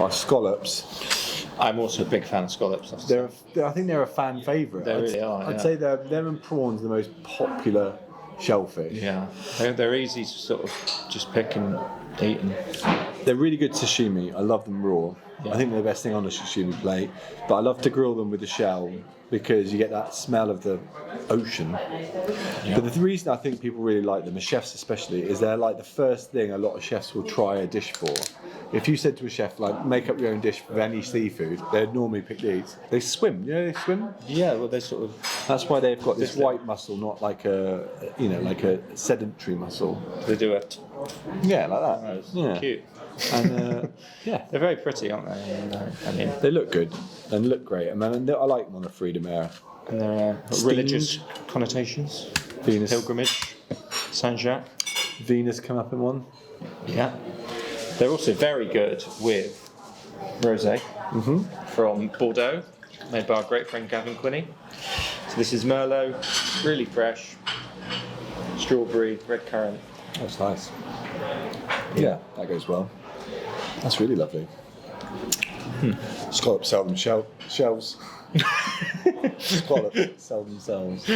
Well, scallops. I'm also a big fan of scallops. I think they're a fan favourite. They really are. I'd say them and prawns are the most popular shellfish. Yeah, they're easy to sort of just pick and eat. They're really good sashimi. I love them raw. Yeah. I think they're the best thing on the sashimi plate. But I love to grill them with the shell because you get that smell of the ocean. Yeah. But the reason I think people really like them, the chefs especially, is they're like the first thing a lot of chefs will try a dish for. If you said to a chef, like, make up your own dish for any seafood, they'd normally pick these. They swim. You know they swim? Yeah, well, they sort of. That's why they've got this white muscle, not like a sedentary muscle. They do it. Yeah, like that. Oh, it's yeah. cute. And yeah, They're very pretty, aren't they? I mean, they look good and look great. I mean, I like them on the freedom air. and their religious connotations. Venus, Pilgrimage, Saint Jacques. Venus come up in one. Yeah. They're also very good with rosé from Bordeaux, made by our great friend Gavin Quinney. So this is Merlot, really fresh, strawberry, red currant. That's nice. Yeah, that goes well. That's really lovely. Scallops sell them shells. Scallops sell themselves.